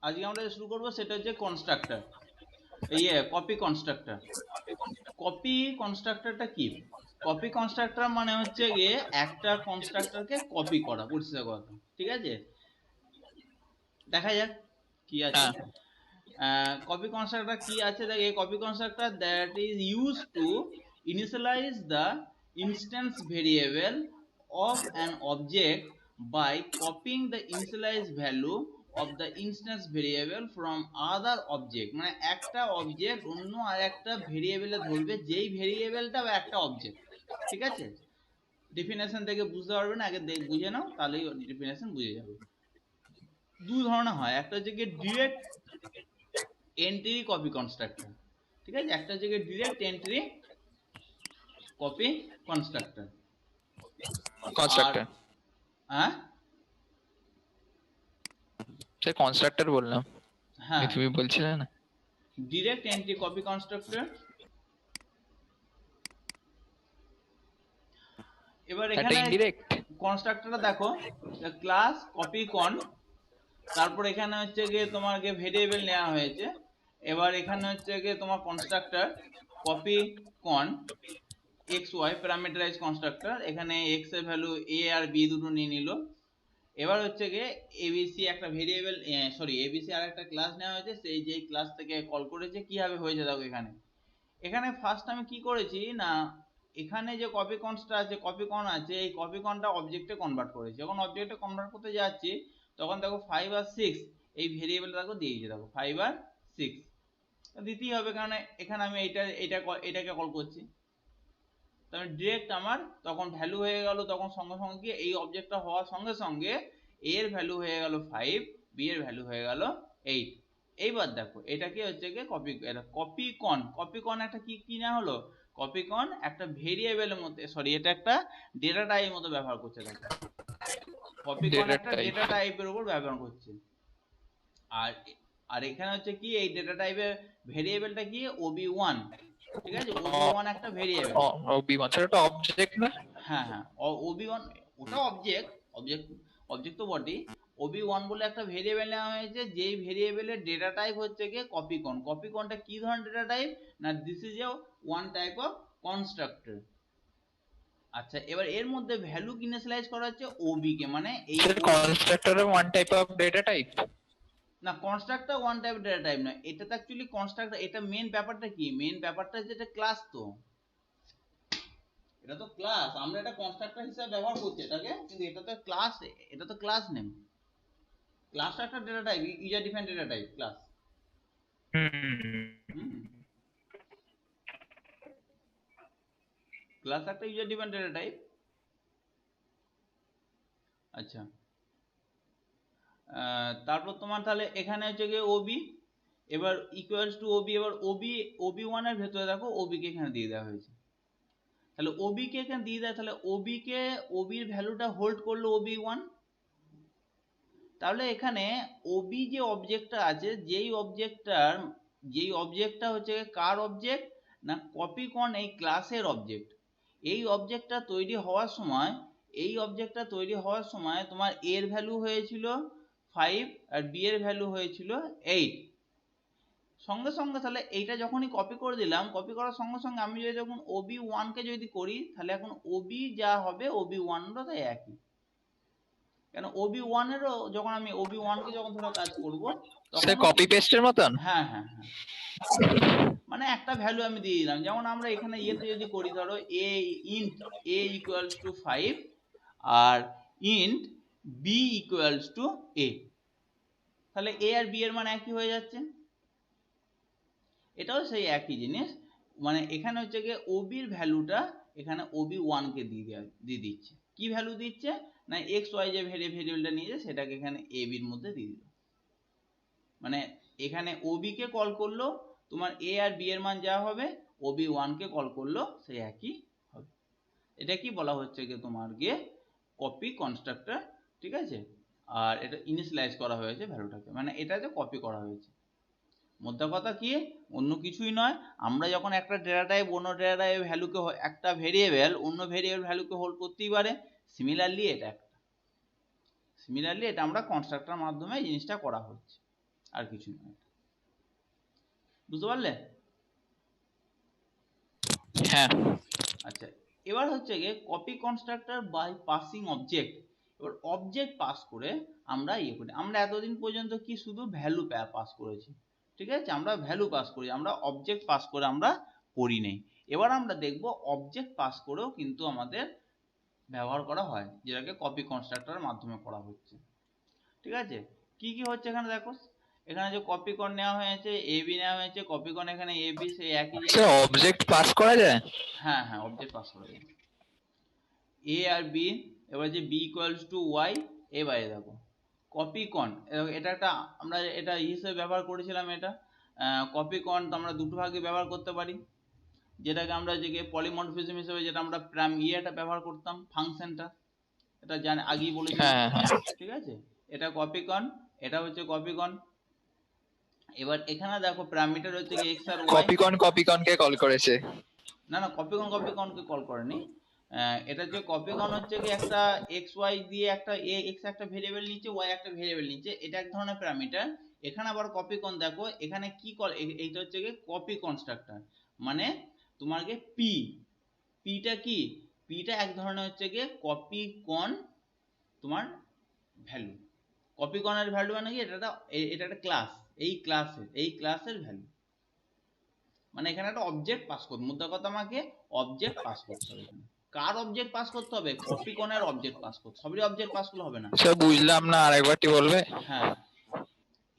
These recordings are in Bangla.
আজকে আমরা শুরু করব সেটা হচ্ছে কনস্ট্রাক্টর, কপি কনস্ট্রাক্টর। কপি কনস্ট্রাক্টরটা কি? কপি কনস্ট্রাক্টর মানে হচ্ছে গিয়ে একটা কনস্ট্রাক্টরকে কপি করা, পরিষ্কার কথা। ঠিক আছে, দেখা যাক কি আছে। কপি কনস্ট্রাক্টর কি আছে দেখ, এই copy constructor that is use to initialize the instance variable of an object by copying the initialized value of the instance variable from other object। মানে একটা অবজেক্ট অন্য আর একটা ভেরিয়েবলে ধরবে, যেই ভেরিয়েবলটা বা একটা অবজেক্ট। ঠিক আছে, ডেফিনেশন থেকে বুঝতে পারবে না, আগে বুঝে নাও, তাহলেই ডেফিনেশন বুঝে যাবে। দু ধরনের হয়, একটা হচ্ছে কি ডিরেক্ট এন্ট্রি কপি কনস্ট্রাক্টর। ঠিক আছে, একটা হচ্ছে ডিরেক্ট এন্ট্রি কপি কনস্ট্রাক্টর। আর হ্যাঁ, সে কনস্ট্রাক্টর বললাম, হ্যাঁ তুমি বলছিলে না ডিরেক্ট এন্ট্রি কপি কনস্ট্রাক্টর। এবার এখানে ইনডিরেক্ট কনস্ট্রাক্টরটা দেখো, ক্লাস কপি কন, তারপর এখানে হচ্ছে গিয়ে তোমার ভেরিয়েবল নেওয়া হয়েছে। এবার এখানে হচ্ছে গিয়ে তোমার কনস্ট্রাক্টর কপি কন এক্স ওয়াই প্যারামিটারাইজ কনস্ট্রাক্টর, এখানে এক্স এর ভ্যালু এ আর বি দুটো নিয়ে নিল। এবার হচ্ছে গিয়ে এবিসি একটা ভেরিয়েবল, সরি এবিসি আর একটা ক্লাস নেওয়া হয়েছে, সেই যেই ক্লাস থেকে কল করেছে কিভাবে হয়েছে দেখো। এখানে এখানে ফার্স্ট আমি কি করেছি না, এখানে যে কপি কনস্ট্রা আছে, কপি কন আছে, এই কপি কনটা অবজেক্টে কনভার্ট করেছি। যখন অবজেক্টে কনভার্ট করতে যাচ্ছি তখন দেখো 5 আর 6 এই ভেরিয়েবল দেখো দিয়েছে, দেখো 5 আর 6 দিতেই হবে, কারণ এখানে আমি এটাকে কল করছি। তাহলে ডিরেক্ট আমার তখন ভ্যালু হয়ে গেল, তখন সঙ্গে সঙ্গে কি এই অবজেক্টটা হওয়ার সঙ্গে সঙ্গে এ এর ভ্যালু হয়ে গেল 5, বি এর ভ্যালু হয়ে গেল 8। এইবার দেখো এটা কি হচ্ছে গিয়ে কপি, এটা কপি কন। কপি কন একটা কি কি না হলো, কপি কন একটা ভেরিয়েবলের মধ্যে, সরি এটা একটা ডেটা টাইপের মতো ব্যবহার করছে। দেখো কপি কন একটা ডেটা টাইপের উপর ব্যবহার করছে। আর আর এখানে হচ্ছে কি এই ডেটা টাইপের ভেরিয়েবলটা কি ওবি1। ঠিক আছে, ওবি1 একটা ভেরিয়েবল। ওবি1 সেটা একটা অবজেক্ট না? হ্যাঁ হ্যাঁ, ওবি1 ওটা অবজেক্ট, অবজেক্ট তো বটেই। ওবি1 বলে একটা ভেরিয়েবল নেওয়া হয়েছে, যেই ভেরিয়েবলের ডেটা টাইপ হচ্ছে গিয়ে কপি কন। কপি কনটা কি ধরনের ডেটা টাইপ না, this is a one type of constructor. আচ্ছা, এবার এর মধ্যে ভ্যালু কি ইনিশিয়ালাইজ করা হচ্ছে ওবি কে, মানে এই কনস্ট্রাক্টরের one type of data type না, constructor one type data type না, এটা তো অ্যাকচুয়ালি কনস্ট্রাক্টর। এটা মেন ব্যাপারটা কি, মেন ব্যাপারটা যেটা ক্লাস, তো এটা তো ক্লাস, আমরা এটা কনস্ট্রাক্টর হিসেবে ব্যবহার করছি এটাকে, কিন্তু এটা তো ক্লাস, এটা তো ক্লাস নেম। ক্লাস একটা data type, user defined data type class. Class একটা ইউজার ডিফাইন্ড ডেটা টাইপ। আচ্ছা, তারপর তোমার তাহলে এখানে হচ্ছে গিয়ে ওবি, এবার ইকুয়ালস টু ওবি। এবার ওবি1 এর ভেতরে দেখো ওবি কে এখানে দিয়ে দেওয়া হয়েছে। তাহলে ওবি কে এখানে দিয়ে দেয়, তাহলে ওবি কে, ওবির ভ্যালুটা হোল্ড করলো ওবি1। তাহলে এখানে ওবি যে অবজেক্টটা আছে, যেই অবজেক্টটা হচ্ছে কার অবজেক্ট না, কপি কন এই ক্লাসের অবজেক্ট। এই অবজেক্টটা তৈরি হওয়ার সময়, তোমার এর ভ্যালু হয়েছিল 5 আর বি এর ভ্যালু হয়েছিল 8। সঙ্গে সঙ্গে তাহলে এইটা যখনই কপি করে দিলাম, কপি করার সঙ্গে সঙ্গে আমি যদি যখন ওবি1 কে যদি করি, তাহলে এখন ওবি যা হবে ওবি1 তাই একই। কেন ওবি1 এরও যখন আমি ওবি1 কে যখন ধরো কাজ করব তখন কপি পেস্টের মতন। হ্যাঁ হ্যাঁ হ্যাঁ, মানে একটা ভ্যালু আমি দিয়ে দিলাম। যেমন আমরা এখানে ইয়েতে যদি করি, ধরো এ ইন্ট এ ইকুয়ালস টু 5 আর int b equals to a, তাহলে এ আর বি এর মান একই হয়ে যাচ্ছে। এটাও সেই একই জিনিস, মানে এখানে হচ্ছে গিয়ে ওবির ভ্যালুটা এখানে ওবি1 কে দিয়ে দিচ্ছে। কি ভ্যালু দিচ্ছে না, এক্স ওয়াই যে ভেরিয়েবলটা নিয়েছে সেটাকে এখানে এ বির মধ্যে দিয়ে দিল। মানে এখানে ওবি কে কল করলো, তোমার এ আর বি এর মান যা হবে ওবি1 কে কল করলো সেই একই হবে। এটা কি বলা হচ্ছে গিয়ে তোমার গিয়ে কপি কনস্ট্রাক্টর। ঠিক আছে, আর এটা ইনিশিয়ালাইজ করা হয়েছে ভ্যালুটাকে, মানে এটা যে কপি করা হয়েছে। মোদ্দা কথা কি, অন্য কিছুই নয়, আমরা যখন একটা ডেটা টাইপ অন্য ডেটা টাইপ ভ্যালুকে, একটা ভেরিয়েবল অন্য ভেরিয়েবল ভ্যালুকে হোল্ড করতেই পারে, সিমিলারলি এটা আমরা কনস্ট্রাক্টর মাধ্যমে জিনিসটা করা হচ্ছে। আর কিছু নয়। বুঝতে পারলে? হ্যাঁ। আচ্ছা, এবার হচ্ছে গিয়ে copy constructor by passing object. এবার অবজেক্ট পাস করে আমরা ইয়ে করি। আমরা এতদিন পর্যন্ত কি শুধু ভ্যালু পাস করেছি, ঠিক আছে, আমরা ভ্যালু পাস করি, আমরা অবজেক্ট পাস করে আমরা করি নেই। এবার আমরা দেখব অবজেক্ট পাস করেও কিন্তু আমাদের ব্যবহার করা হয়, যেটাকে কপি কনস্ট্রাক্টরের মাধ্যমে করা হচ্ছে। ঠিক আছে, কি কি হচ্ছে এখানে দেখো। এখানে যে কপি কন নেওয়া হয়েছে, এ বি নেওয়া হয়েছে, কপি কন এখানে এ বি সেই একই জিনিস। আচ্ছা, অবজেক্ট পাস করা যায়? হ্যাঁ হ্যাঁ, অবজেক্ট পাস করা যায়। এ আর বি, এবার যে বি ইকুয়ালস টু ওয়াই, এবারে দেখো কপি কন, এটা একটা আমরা এটা হিসেবে ব্যবহার করেছিলাম। এটা কপি কন তো আমরা দুটো ভাগে ব্যবহার করতে পারি, যেটাকে আমরা যে পলিমরফিজম হিসেবে যেটা আমরা ইয়েটা ব্যবহার করতাম, ফাংশনটা, এটা জানি আগেই বলেছিলাম। হ্যাঁ হ্যাঁ। ঠিক আছে, এটা কপি কন, এটা হচ্ছে কপি কন। এবার এখানে দেখো প্যারামিটার হচ্ছে কি এক্স আর ওয়াই। কপিকন কে কল করেছে? না না, কপিকনকে কল করেনি। এটা যে কপিকন হচ্ছে কি একটা এক্স ওয়াই দিয়ে একটা এক্স একটা ভেরিয়েবল নিচ্ছে, ওয়াই একটা ভেরিয়েবল নিচ্ছে, এটা এক ধরনের প্যারামিটার। এখানে আবার কপিকন দেখো এখানে কি কল, এইটা হচ্ছে কি কপি কনস্ট্রাক্টর, মানে তোমার কি পিটা কি, পিটা এক ধরনের হচ্ছে কি কপি কন তোমার ভ্যালু। কপি কনের ভ্যালু মানে কি, এটা একটা ক্লাস, এই ক্লাসের ভ্যালু, মানে এখানে একটা অবজেক্ট পাস করতে, মোদ্দা কথা আমাকে অবজেক্ট পাস করতে হবে। এখানে কার অবজেক্ট পাস করতে হবে? কপি কনের অবজেক্ট পাস করতে, সবই অবজেক্ট পাস করলে হবে না। সব বুঝলাম না, আরেকবারটি বলবে? হ্যাঁ,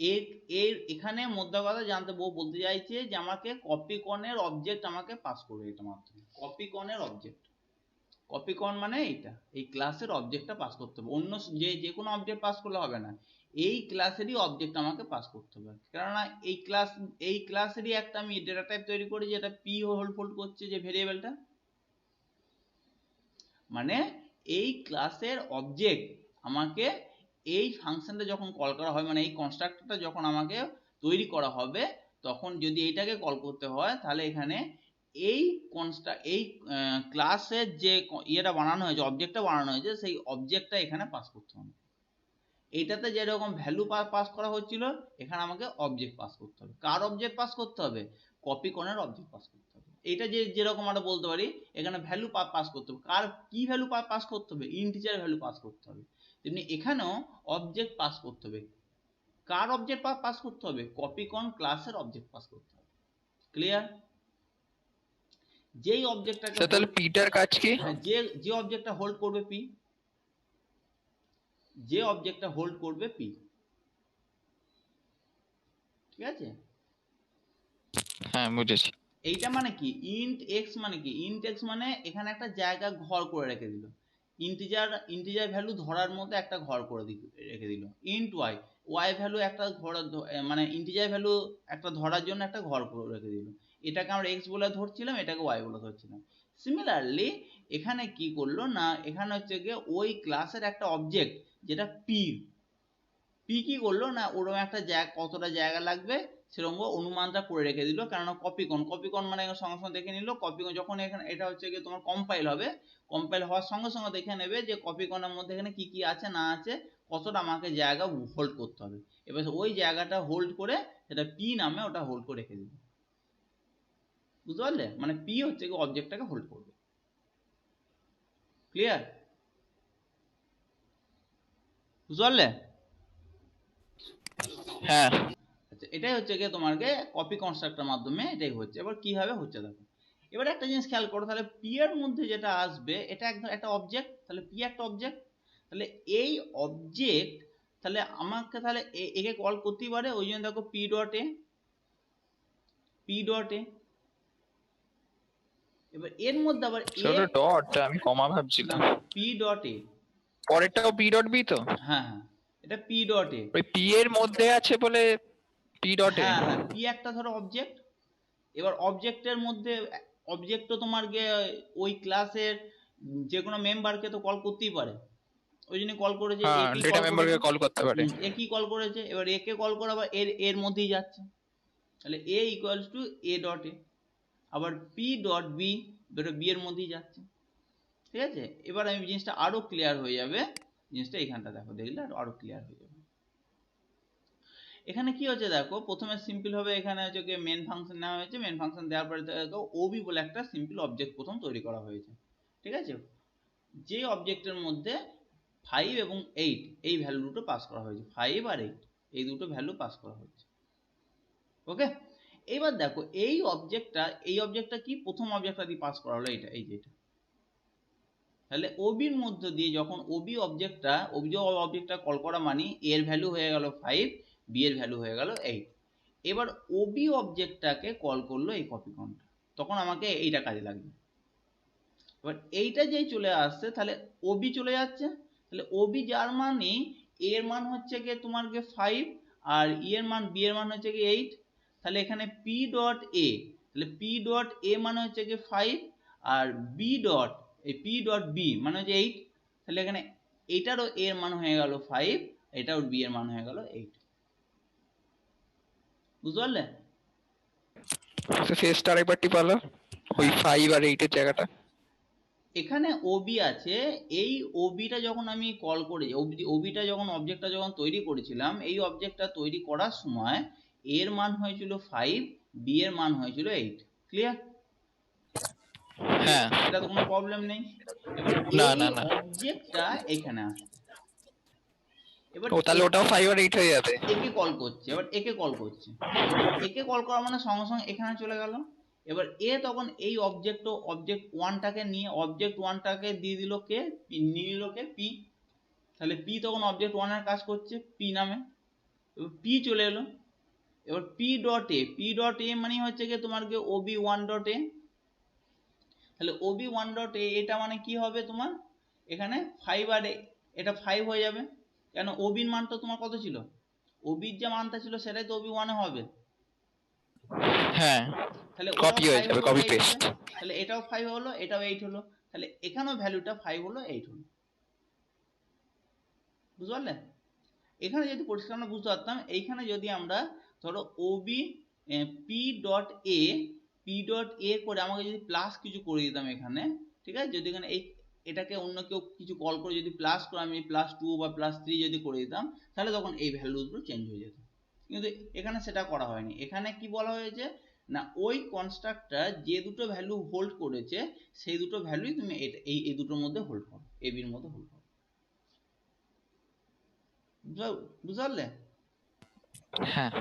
এর এর এখানে মোদ্দা কথা জানতে বলতে চাইছে যে আমাকে কপি কনের অবজেক্ট আমাকে পাস করবে, এটা মাধ্যমে কপি কনের অবজেক্ট। কপি কন মানে এইটা, এই ক্লাসের অবজেক্টটা পাস করতে হবে, অন্য যে কোনো অবজেক্ট পাস করলে হবে না, এই ক্লাসেরই অবজেক্ট আমাকে পাস করতে হবে। কেননা এই ক্লাসেরই একটা আমি ডেটা টাইপ তৈরি করি, যেটা পি হোল্ড করছে যে ভেরিয়েবলটা, মানে এই ক্লাসের অবজেক্ট আমাকে এই ফাংশনটা যখন কল করা হয়, মানে এই কনস্ট্রাক্টরটা যখন আমাকে তৈরি করা হবে, তখন যদি এইটাকে কল করতে হয়, তাহলে এখানে এই এই ক্লাসের যে ইয়েটা বানানো হয়েছে, অবজেক্টটা বানানো হয়েছে, সেই অবজেক্টটা এখানে পাস করতে হবে। এইটাতে যেরকম ভ্যালু পাস করা হচ্ছিল, এখানে আমাকে অবজেক্ট পাস করতে হবে। কার অবজেক্ট পাস করতে হবে? কপি কনের অবজেক্ট পাস করতে হবে। এটা যেরকম আমরা বলতে পারি এখানে ভ্যালু পাস করতে হবে, কার কি ভ্যালু পাস করতে হবে? ইন্টিজার ভ্যালু পাস করতে হবে। তেমনি এখানেও অবজেক্ট পাস করতে হবে। কার অবজেক্ট পাস করতে হবে? কপি কন ক্লাসের অবজেক্ট পাস করতে হবে। ক্লিয়ার? যেই অবজেক্টটাকে তাহলে পিটার কাজ কি? হ্যাঁ, যে অবজেক্টটা হোল্ড করবে পি, যে অবজেক্টটা হোল্ড করবে পি, ঠিক আছে? হ্যাঁ বুঝেছি। এইটা মানে কি, ইন্ট এক্স মানে কি, ইন্ট এক্স মানে এখানে একটা জায়গা ঘর করে রেখে দিল, ইন্টিজার ভ্যালু ধরার মধ্যে একটা ঘর করে রেখে দিল। ইন্ট ওয়াই, ওয়াই ভ্যালু একটা ঘর, মানে ইন্টিজার ভ্যালু একটা ধরার জন্য একটা ঘর করে রেখে দিল। এটাকে আমরা এক্স বলে ধরছিলাম, এটাকে ওয়াই বলে ধরছিলাম। সিমিলারলি এখানে কি করলো না, এখানে হচ্ছে গিয়ে ওই ক্লাসের একটা অবজেক্ট যেটা পি, পি কি করলো না, ওরকম একটা জায়গা, কতটা জায়গা লাগবে সেরকম অনুমানটা করে রেখে দিল। কেননা কপিকন মানে সঙ্গে সঙ্গে দেখে নিল, কপিকন যখন এখানে এটা হচ্ছে গিয়ে তোমার কম্পাইল হবে, কম্পাইল হওয়ার সঙ্গে সঙ্গে দেখে নেবে যে কপিকনের মধ্যে এখানে কি কি আছে না আছে, কতটা আমাকে জায়গা হোল্ড করতে হবে। এবার ওই জায়গাটা হোল্ড করে সেটা পি নামে ওটা হোল্ড করে রেখে দিবে। বুঝতে পারলে? মানে পি হচ্ছে গিয়ে অবজেক্টটাকে হোল্ড করবে। ক্লিয়ার? বুঝতে পারলে? হ্যাঁ। আচ্ছা, এটাই হচ্ছে গিয়ে তোমাকে কপি কনস্ট্রাক্টর মাধ্যমে এটাই হচ্ছে। এবার কিভাবে হচ্ছে দেখো, এবার একটা জিনিস খেয়াল করো, তাহলে পি এর মধ্যে যেটা আসবে এটা একদম একটা অবজেক্ট, তাহলে পি একটা অবজেক্ট, তাহলে এই অবজেক্ট, তাহলে আমাকে তাহলে একে কল করতেই পারে, ওই জন্য দেখো p dot a, p dot a. এবার এর মধ্যে আবার এ, ডট, আমি কমা ভাবছিলাম। পি ডট এ, পরেরটাও পি ডট বি তো? হ্যাঁ হ্যাঁ, এটা পি ডট এ। ওই পি এর মধ্যে আছে বলে পি ডট এ। হ্যাঁ হ্যাঁ, পি একটা ধরো অবজেক্ট। এবার অবজেক্টের মধ্যে, অবজেক্ট তো তোমার গিয়ে ওই ক্লাসের যে কোনো মেম্বারকে তো কল করতেই পারে, ওই জন্য কল করেছে, হ্যাঁ, এ কি ডেটা কল মেম্বারকে করেছে, কল করতে পারে। এ কি কল করেছে, এবার একে কল করে আবার এর মধ্যেই যাচ্ছে, তাহলে a equals to a dot a, আবার পি ডট বি, এটা বি এর মধ্যেই যাচ্ছে। ঠিক আছে, এবার আমি জিনিসটা আরো ক্লিয়ার হয়ে যাবে, জিনিসটা এখানটা দেখো, দেখলে আরো ক্লিয়ার হয়ে যাবে। এখানে কি হচ্ছে দেখো, প্রথমে সিম্পল হবে, এখানে হচ্ছে কি মেন ফাংশন নেওয়া হয়েছে, মেন ফাংশন দেওয়ার পরে দেখো ওবি বলে একটা সিম্পল অবজেক্ট প্রথম তৈরি করা হয়েছে, ঠিক আছে, যে অবজেক্টের মধ্যে 5 এবং 8 এই ভ্যালু দুটো পাস করা হয়েছে, 5 আর 8 এই দুটো ভ্যালু পাস করা হয়েছে। ওকে, এবার দেখো এই অবজেক্টটা কি, প্রথম অবজেক্টটা দিয়ে পাস করা হলো, এটা এই যে এটা, তাহলে ওবির মধ্য দিয়ে যখন ওবি অবজেক্টটা কল করা মানে এর ভ্যালু হয়ে গেল 5, বি এর ভ্যালু হয়ে গেল 8। এবার ওবি অবজেক্টটাকে কল করলো এই কপি কনটা, তখন আমাকে এইটা কাজে লাগবে। এবার এইটা যেই চলে আসছে তাহলে ওবি চলে যাচ্ছে, তাহলে ওবি যার মানে এর মান হচ্ছে গিয়ে তোমার গিয়ে 5 আর ই এর মান বি এর মান হচ্ছে গিয়ে 8, তাহলে এখানে পি ডট এ, তাহলে পি ডট এ মানে হচ্ছে গিয়ে 5 আর b dot p dot b মানে হচ্ছে 8, তাহলে এখানে এটারও এর মান হয়ে গেল 5, এটাও বি এর মান হয়ে গেল 8। বুঝতে পারলে? শেষটা আরেকবার টিপালো, ওই 5 আর 8 এর জায়গাটা। এখানে ওবি আছে, এই ওবিটা যখন আমি কল করি, ওবিটা যখন অবজেক্টটা যখন তৈরি করেছিলাম, এই অবজেক্টটা তৈরি করার সময় এর মান হয়েছিল 5, বি এর মান হয়েছিল 8। ক্লিয়ার? হ্যাঁ, এটা তো কোনো প্রবলেম নেই। এবার না এই না না, অবজেক্টটা এখানে আসছে, এবার ও তাহলে ওটাও 5 আর 8 হয়ে যাবে। একে কল করছে, এবার একে কল করছে, একে কল করা মানে সঙ্গে সঙ্গে এখানে চলে গেল। এবার এ তখন এই অবজেক্ট ওয়ানটাকে নিয়ে অবজেক্ট ওয়ানটাকে দিয়ে দিল কে, নিয়ে নিল কে পি, তাহলে পি তখন অবজেক্ট ওয়ানের কাজ করছে পি নামে, এবার পি চলে এলো। এবার পি ডট এ মানে হচ্ছে গিয়ে তোমার গিয়ে ওবি ওয়ান ডট এ, তাহলে ওবি ওয়ান ডট এ এটা মানে কি হবে তোমার, এখানে 5 আর এটা 5 হয়ে যাবে, কেন ওবির মান তো তোমার কত ছিল, ওবির যে মানটা ছিল সেটাই তো ওবি ওয়ানে হবে, হ্যাঁ, তাহলে ওটাও কপি হয়ে 5 যাবে, হলো কপি 8 হবে, পেস্ট। তাহলে এটাও 5 হলো এটাও 8 হলো, তাহলে এখানেও ভ্যালুটা 5 হলো 8 হলো। বুঝতে পারলে? এখানে যদি পরিষ্কার আমরা বুঝতে পারতাম, এইখানে যদি আমরা ধরো ওবি পি ডট এ করে আমাকে যদি প্লাস কিছু করে দিতাম এখানে, ঠিক আছে, যদি এখানে এটাকে অন্য কেউ কিছু কল করে যদি প্লাস করে আমি +2 বা +3 যদি করে দিতাম, তাহলে তখন এই ভ্যালুগুলো চেঞ্জ হয়ে যেত, কিন্তু এখানে সেটা করা হয়নি। এখানে কি বলা হয়েছে না, ওই কনস্ট্রাক্টর যে দুটো ভ্যালু হোল্ড করেছে সেই দুটো ভ্যালুই তুমি এই দুটোর মধ্যে হোল্ড করো, এবির মধ্যে হোল্ড করো। বুঝতে পারলে? হ্যাঁ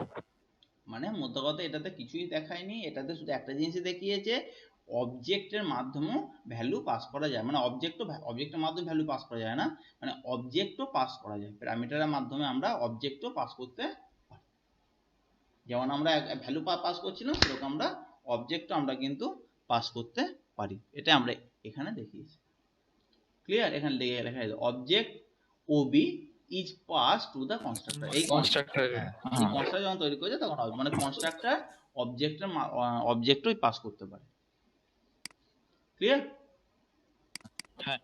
মানে মোদ্দা কথা এটাতে কিছুই দেখায়নি, এটাতে শুধু একটা জিনিসই দেখিয়েছে, অবজেক্টের মাধ্যমেও ভ্যালু পাস করা যায়, মানে অবজেক্টের মাধ্যমে ভ্যালু পাস করা যায় না, মানে অবজেক্টও পাস করা যায়, প্যারামিটারের মাধ্যমে আমরা অবজেক্টও পাস করতে পারি, যেমন আমরা ভ্যালু পাস করছিলাম সেরকম আমরা অবজেক্টও আমরা কিন্তু পাস করতে পারি, এটা আমরা এখানে দেখিয়েছি। ক্লিয়ার? এখানে লেখা আছে object ob is pass to the constructor, এই কনস্ট্রাক্টর। এই কনস্ট্রাক্টর যখন তৈরি করেছে তখন মানে কনস্ট্রাক্টর অবজেক্টই পাস করতে পারে। ক্লিয়ার? হ্যাঁ,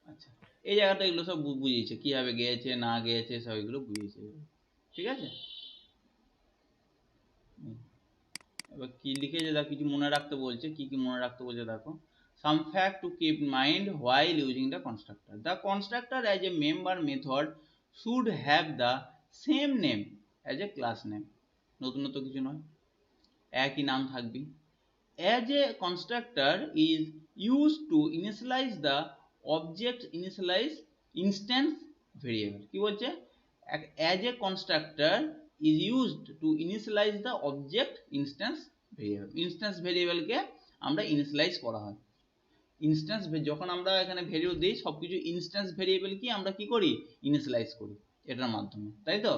আচ্ছা, এই জায়গাটা এগুলো সব বুঝিয়েছে, কিভাবে গিয়েছে না গিয়েছে সব এগুলো বুঝিয়েছে, ঠিক আছে। এবার কি লিখেছে দেখো, কিছু মনে রাখতে বলছে, কি কি মনে রাখতে বলছে দেখো, some fact to keep in mind while using the constructor as a member method should have the same name as a class name, নতুনত্ব কিছু নয়, একই নাম থাকবে। As a constructor is used to initialize the object instance variable, কি বলছে, as a constructor is used to initialize the object instance variable কে আমরা initialize করা হয়, ইনস্ট্যান্স যখন আমরা এখানে ভ্যালু দিই সবকিছু ইনস্ট্যান্স ভেরিয়েবল কি আমরা কি করি, ইনিশিয়ালাইজ করি এটার মাধ্যমে, তাই তো।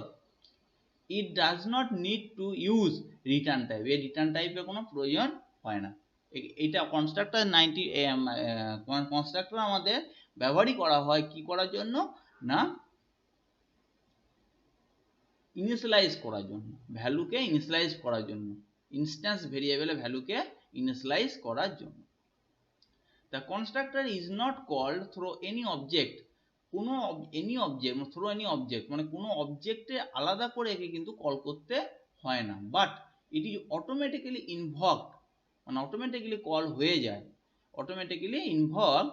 It does not need to use return type, এই রিটার্ন টাইপের কোনো প্রয়োজন হয় না, এটা কনস্ট্রাক্টর কনস্ট্রাক্টর আমাদের ব্যবহারই করা হয় কি করার জন্য না, ইনিশিয়ালাইজ করার জন্য, ভ্যালুকে ইনিশিয়ালাইজ করার জন্য, ইনস্ট্যান্স ভেরিয়েবলের ভ্যালুকে ইনিশিয়ালাইজ করার জন্য। The constructor is not called through any object, কোনো through any object মানে কোনো অবজেক্টে আলাদা করে একে কিন্তু কল করতে হয় না, but it is automatically involved, মানে অটোমেটিক্যালি কল হয়ে যায়, automatically involve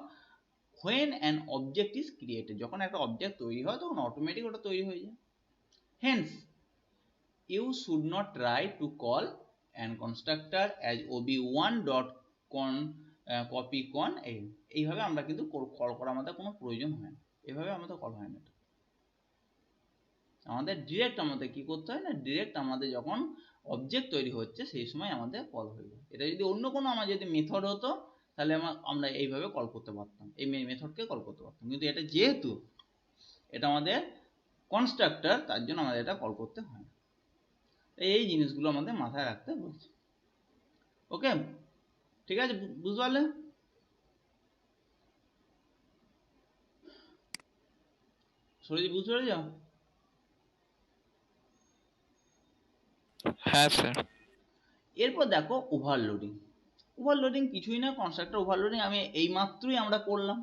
when an object is created, যখন একটা অবজেক্ট তৈরি হয় তখন অটোমেটিক ওটা তৈরি হয়ে যায়। hence you should not try to call an constructor as ob1 dot con copy con এইভাবে আমরা কিন্তু কল করা আমাদের কোনো প্রয়োজন হয় না, এভাবে আমাদের কল হয় না। আমাদের ডিরেক্ট আমাদের কি করতে হয় না, ডিরেক্ট আমাদের যখন অবজেক্ট তৈরি হচ্ছে সেই সময় আমাদের কল হয়ে যায়। এটা যদি অন্য কোনো আমার যদি মেথড হতো তাহলে আমরা এইভাবে কল করতে পারতাম, এই মেথডকে কল করতে পারতাম, কিন্তু এটা যেহেতু এটা আমাদের কনস্ট্রাক্টর তার জন্য আমাদের এটা কল করতে হয় না। এই জিনিসগুলো আমাদের মাথায় রাখতে বলছে। ওকে, ঠিক আছে, বুঝতে পারলে? সরজি বুঝতে পারছ? হ্যাঁ স্যার। এরপর দেখো ওভারলোডিং। ওভারলোডিং কিছুই না, কনস্ট্রাক্টর ওভারলোডিং আমি এই মাত্রই আমরা করলাম।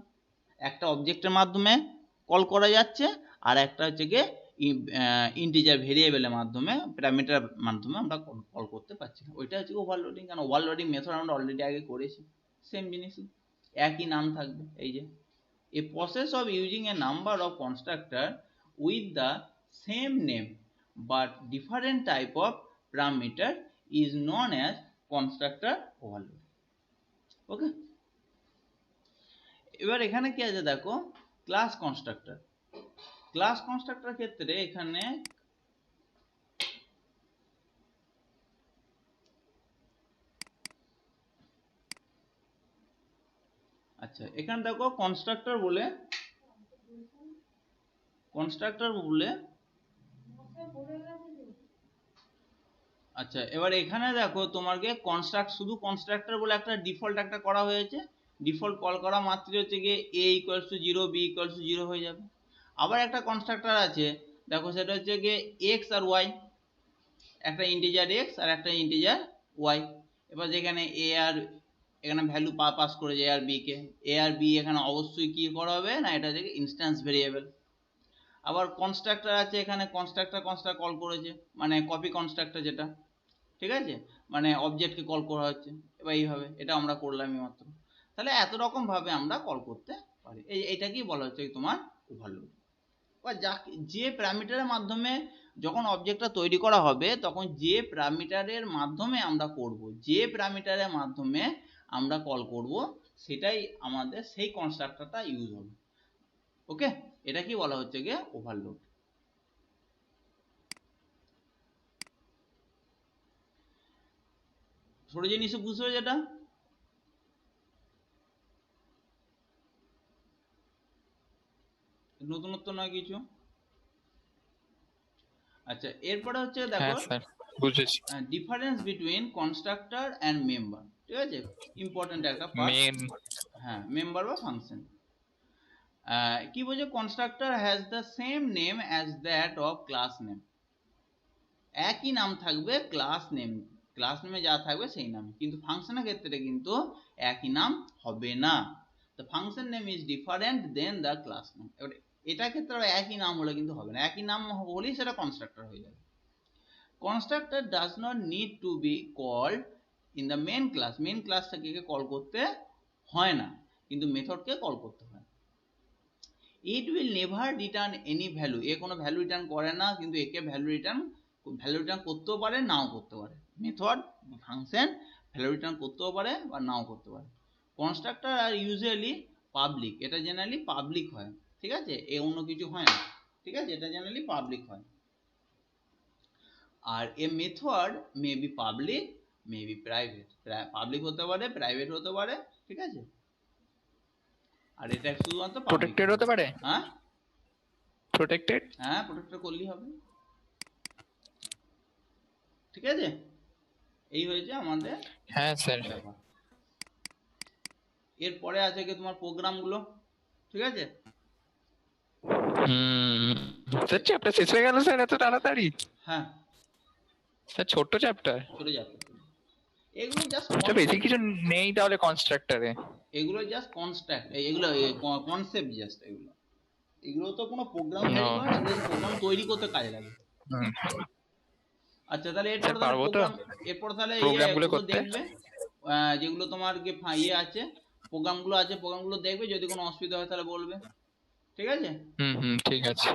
একটা অবজেক্টের মাধ্যমে কল করা যাচ্ছে, আর একটা হচ্ছে গিয়ে ইন্টিজার ভেরিয়েবলের মাধ্যমে, প্যারামিটার মাধ্যমে আমরা কল করতে পারছি না, ওইটা হচ্ছে ওভারলোডিং। কারণ ওভারলোডিং মেথড আমরা অলরেডি আগে করেছি, সেম জিনিসই, একই নাম থাকবে। এই যে a process of using a number of constructor with the same name but different type of parameter is known as constructor overloading. ওকে, এবার এখানে কি আছে দেখো, ক্লাস কনস্ট্রাক্টর। ক্লাস কনস্ট্রাক্টর ক্ষেত্রে এখানে আচ্ছা, এখানে দেখো কনস্ট্রাক্টর বলে আচ্ছা, এবার এখানে দেখো তোমাকে শুধু কনস্ট্রাক্টর বলে একটা ডিফল্ট একটা করা হয়েছে। ডিফল্ট কল করা মাত্রই হচ্ছে গিয়ে a = 0 b = 0 হয়ে যাবে। আবার একটা কনস্ট্রাক্টর আছে দেখো, সেটা হচ্ছে গিয়ে x আর y, একটা ইন্টিজার x আর একটা ইন্টিজার y। এবার যেখানে a আর এখানে ভ্যালু পাস করে যায় আর b K, a R b এখানে অবশ্যই কি করা হবে না, এটা হচ্ছে ইনস্ট্যান্স ভেরিয়েবল। আবার কনস্ট্রাক্টর আছে এখানে, কনস্ট্রাক্টর কল করেছে, মানে কপি কনস্ট্রাক্টর যেটা, ঠিক আছে, মানে অবজেক্টকে কল করা হচ্ছে। এবার এইভাবে এটা আমরা করলাম মাত্র। তাহলে এত রকম ভাবে আমরা কল করতে পারি। এইটাকেই বলা হচ্ছে তোমার ওভারলোড। বা যে প্যারামিটারের মাধ্যমে যখন অবজেক্টটা তৈরি করা হবে তখন যে প্যারামিটারের মাধ্যমে আমরা করব, যে প্যারামিটারের মাধ্যমে আমরা কল করব, সেটাই আমাদের সেই কনস্ট্রাক্টরটা ইউজ হবে। ওকে, এটা কি বলা হচ্ছে গিয়ে ওভারলোড। ছোট জিনিস বুঝতে হবে যেটা, নতুনত্ব নয় কিছু। আচ্ছা, এরপরে হচ্ছে দেখো বুঝেছি, difference between constructor and member. ঠিক আছে, ইম্পর্টেন্ট একটা পার্ট। হ্যাঁ, মেম্বার বা ফাংশন কি বলছে, constructor has the same name as that of class name. একই নাম থাকবে ক্লাস নেমে যা থাকবে সেই নাম, কিন্তু ফাংশনের ক্ষেত্রে কিন্তু একই নাম হবে না। The function name is different then the class name. এবার এটার ক্ষেত্রে একই নাম হলে কিন্তু হবে না, একই নাম হলেই সেটা কনস্ট্রাক্টর হয়ে যাবে। Constructor does not need to be called in the main class. Main ক্লাসটাকে কল করতে হয় না, কিন্তু মেথডকে কল করতে হয়। It will never return any value. এ কোনো ভ্যালু রিটার্ন করে না, কিন্তু একে ভ্যালু রিটার্ন করতেও পারে, নাও করতে পারে। মেথড ফাংশন ভ্যালু রিটার্ন করতেও পারে বা নাও করতে পারে। কনস্ট্রাক্টর আর ইউজুয়ালি পাবলিক, এটা জেনারেলি পাবলিক হয়, ঠিক আছে, এ অন্য কিছু হয় না, ঠিক আছে, এটা জেনারেলি পাবলিক হয়। আর a method may be public may be private, public হতে পারে, প্রাইভেট হতে পারে, ঠিক আছে। আর এটা শুধুমাত্র প্রোটেক্টেড হতে পারে। হ্যাঁ, প্রোটেক্টেড, হ্যাঁ, প্রোটেক্টেড করলেই হবে, ঠিক আছে। এই হয়েছে আমাদের, হ্যাঁ স্যার। এরপরে আছে কি তোমার প্রোগ্রাম গুলো, ঠিক আছে। স্যার চ্যাপ্টার শেষ হয়ে গেল স্যার এত তাড়াতাড়ি? হ্যাঁ স্যার ছোট চ্যাপ্টার, চলে যাচ্ছে। এগুলো জাস্ট বেশি কিছু নেই তাহলে কনস্ট্রাক্টরে? এগুলো জাস্ট কনস্ট্রাক্ট, এগুলো কনসেপ্ট জাস্ট, এগুলো তো কোনো প্রোগ্রাম তৈরি করে না, এগুলো প্রোগ্রাম তৈরি করতে কাজে লাগে। আচ্ছা, তাহলে এরপর তাহলে প্রোগ্রামগুলো দেখবে যেগুলো তোমার ইয়ে আছে, প্রোগ্রামগুলো আছে প্রোগ্রামগুলো দেখবে, যদি কোনো অসুবিধা হয় তাহলে বলবে, ঠিক আছে? ঠিক আছে।